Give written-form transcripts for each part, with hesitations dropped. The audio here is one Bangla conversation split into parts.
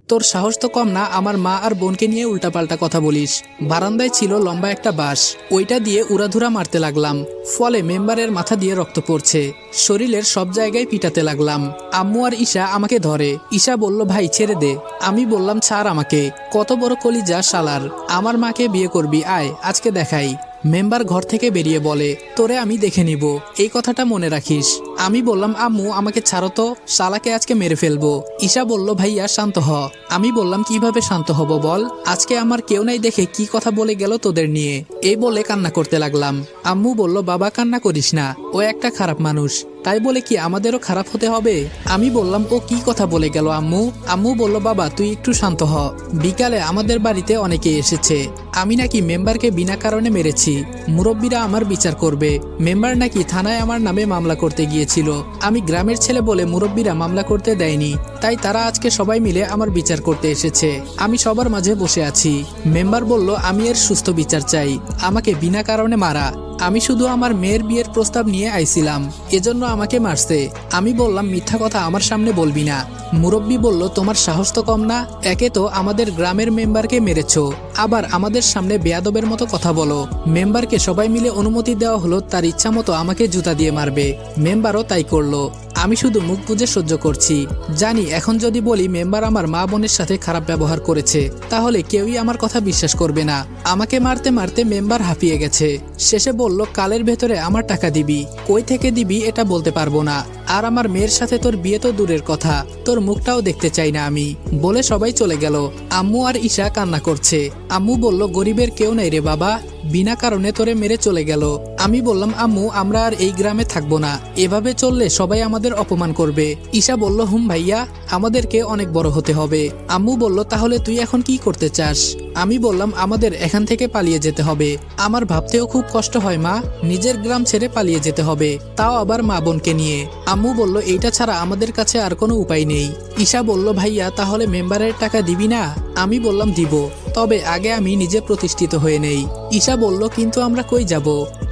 তোর সাহস তো কম না আমার মা আর বোনকে নিয়ে উল্টাপাল্টা কথা বলিস। বারান্দায় ছিল লম্বা একটা বাঁশ, ওইটা দিয়ে উড়াধুরা মারতে লাগলাম। ফলে মেম্বারের মাথা দিয়ে রক্ত পড়ছে, শরীরের সব জায়গায় পিটাতে লাগলাম। আম্মু আর ঈশা আমাকে ধরে। ঈশা বলল, ভাই ছেড়ে দে। আমি বললাম, ছাড় আমাকে। কত বড় কলিজা শালার, আমার মাকে বিয়ে করবি, আয় আজকে দেখাই। মেম্বার ঘর থেকে বেরিয়ে বলে, তোরে আমি দেখে নিব, এই কথাটা মনে রাখিস। আমি বললাম, আম্মু আমাকে ছাড়ো তো, শালাকে আজকে মেরে ফেলবো। ঈশা বলল, ভাইয়া শান্ত হ। আমি বললাম, কিভাবে শান্ত হব বল, আজকে আমার কেউ নাই দেখে কি কথা বলে গেল তোদের নিয়ে। এই বলে কান্না করতে লাগলাম। আম্মু বলল, বাবা কান্না করিস না, ও একটা খারাপ মানুষ, তাই বলে কি আমাদেরও খারাপ হতে হবে? আমি বললাম, ও কি কথা বলে গেল আম্মু? আম্মু বলল, বাবা তুই একটু শান্ত হ। বিকালে আমাদের বাড়িতে অনেকে এসেছে। আমি নাকি মেম্বারকে বিনা কারণে মেরেছি, মুরব্বীরা আমার বিচার করবে। মেম্বার নাকি থানায় আমার নামে মামলা করতে গিয়েছিল, আমি গ্রামের ছেলে বলে মুরব্বীরা মামলা করতে দেয়নি, তাই তারা আজকে সবাই মিলে আমার বিচার করতে এসেছে। আমি সবার মাঝে বসে আছি। মেম্বার বলল, আমি এর সুস্থ বিচার চাই, আমাকে বিনা কারণে মারা। আমি শুধু আমার মেয়ের বিয়ের প্রস্তাব নিয়ে আইছিলাম, এজন্য আমাকে মারছে। আমি বললাম, মিথ্যা কথা আমার সামনে বলবি না। মুরব্বী বলল, তোমার সাহস তো কম না, একে তো আমাদের গ্রামের মেম্বারকে মেরেছো, আবার আমাদের সামনে বেয়াদবের মতো কথা বলো। মেম্বারকে সবাই মিলে অনুমতি দেওয়া হলো তার ইচ্ছা মতো আমাকে জুতা দিয়ে মারবে। মেম্বারও তাই করলো। আমি শুধু মুখ বুজে সহ্য করছি। জানি এখন যদি বলি মেম্বার আমার মা বোনের সাথে খারাপ ব্যবহার করেছে, তাহলে কেউই আমার কথা বিশ্বাস করবে না। আমাকে মারতে মারতে মেম্বার হাঁপিয়ে গেছে। শেষে বলল, কালের ভেতরে আমার টাকা দিবি, কই থেকে দিবি এটা বলতে পারবো না, আর আমার মেয়ের সাথে তোর বিয়ে তো দূরের কথা, তোর মুখটাও দেখতে চাই না আমি। বলে সবাই চলে গেল। আম্মু আর ঈশা কান্না করছে। আম্মু বলল, গরিবের কেউ নাই রে বাবা, বিনা কারণে তোরে মেরে চলে গেল। আমি বললাম, আম্মু আমরা আর এই গ্রামে থাকবো না, এভাবে চললে সবাই আমাদের অপমান করবে। ঈশা বলল, হুম ভাইয়া, আমাদেরকে অনেক বড় হতে হবে। আম্মু বলল, তাহলে তুই এখন কি করতে চাস? আমি বললাম, আমাদের এখান থেকে পালিয়ে যেতে হবে। আমার ভাবতেও খুব কষ্ট হয় মা, নিজের গ্রাম ছেড়ে পালিয়ে যেতে হবে, তাও আবার মা বোনকে নিয়ে। আম্মু বলল, এইটা ছাড়া আমাদের কাছে আর কোনো উপায় নেই। ঈশা বলল, ভাইয়া তাহলে মেম্বারের টাকা দিবি না? আমি বললাম, দিব, তবে আগে আমি নিজে প্রতিষ্ঠিত হয়ে নেই। ঈশা বলল, কিন্তু আমরা কই যাব?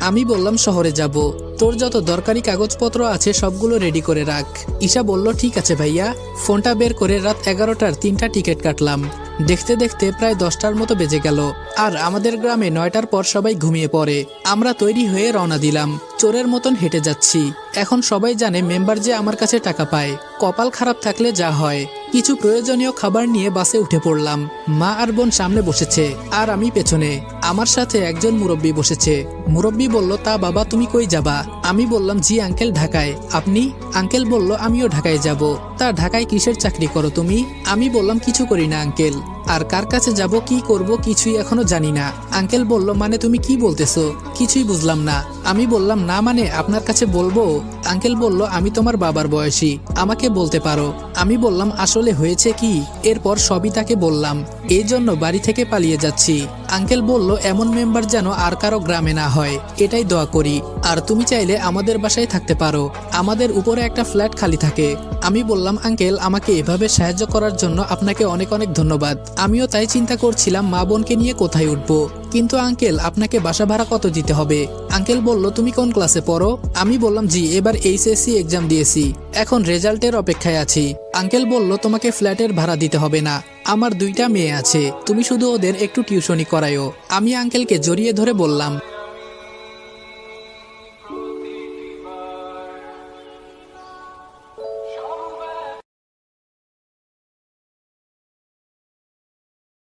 আমি বললাম, শহরে যাব, তোর যত দরকারি কাগজপত্র আছে সবগুলো রেডি করে রাখ। ঈশা বলল, ঠিক আছে ভাইয়া। ফোনটা বের করে রাত 11টার 3টা টিকিট কাটলাম। দেখতে দেখতে প্রায় 10টার মতো বেজে গেল, আর আমাদের গ্রামে 9টার পর সবাই ঘুমিয়ে পড়ে। আমরা তৈরি হয়ে রওনা দিলাম, চোরের মতন হেঁটে যাচ্ছি। এখন সবাই জানে মেম্বার যে আমার কাছে টাকা পায়, কপাল খারাপ থাকলে যা হয়। কিছু প্রয়োজনীয় খাবার নিয়ে বাসে উঠে পড়লাম। মা আর বোন সামনে বসেছে, আর আমি পেছনে। আমার সাথে একজন মুরব্বী বসেছে। মুরব্বী বলল, তা বাবা তুমি কই যাবা? আমি বললাম, জি আঙ্কেল ঢাকায়। আপনি? আঙ্কেল বলল, আমিও ঢাকায় যাব। তা ঢাকায় কিসের চাকরি করো তুমি? আমি বললাম, কিছু করি না আঙ্কেল। আর কার কাছে যাব, কি করব কিছুই এখনো জানি না। আঙ্কেল বলল, মানে তুমি কি বলতেছো? কিছুই বুঝলাম না। আমি বললাম, না মানে আপনার কাছে বলবো। আঙ্কেল বলল, আমি তোমার বাবার বয়সী, আমাকে বলতে পারো। আমি বললাম, আসলে হয়েছে কি? এরপর সবই তাকে বললাম। এই জন্য বাড়ি থেকে পালিয়ে যাচ্ছি। আঙ্কেল বলল, এমন মেম্বার যেন আর কারো গ্রামে না হয়, এটাই দোয়া করি। আর তুমি চাইলে আমাদের বাসায় থাকতে পারো, আমাদের উপরে একটা ফ্ল্যাট খালি থাকে। আমি বললাম, আঙ্কেল আমাকে এভাবে সাহায্য করার জন্য আপনাকে অনেক অনেক ধন্যবাদ। আমিও তাই চিন্তা করছিলাম মা বোনকে নিয়ে কোথায় উঠবো। কিন্তু আঙ্কেল আপনাকে বাসা ভাড়া কত দিতে হবে? আঙ্কেল বলল, তুমি কোন ক্লাসে পড়ো? আমি বললাম, জি এবার এইচএসসি এক্সাম দিয়েছি, এখন রেজাল্টের অপেক্ষায় আছি। আঙ্কেল বলল, তোমাকে ফ্ল্যাটের ভাড়া দিতে হবে না, আমার 2টা মেয়ে আছে, তুমি শুধু ওদের একটু টিউশনি করায়ও। আমি আঙ্কেলকে জড়িয়ে ধরে বললাম,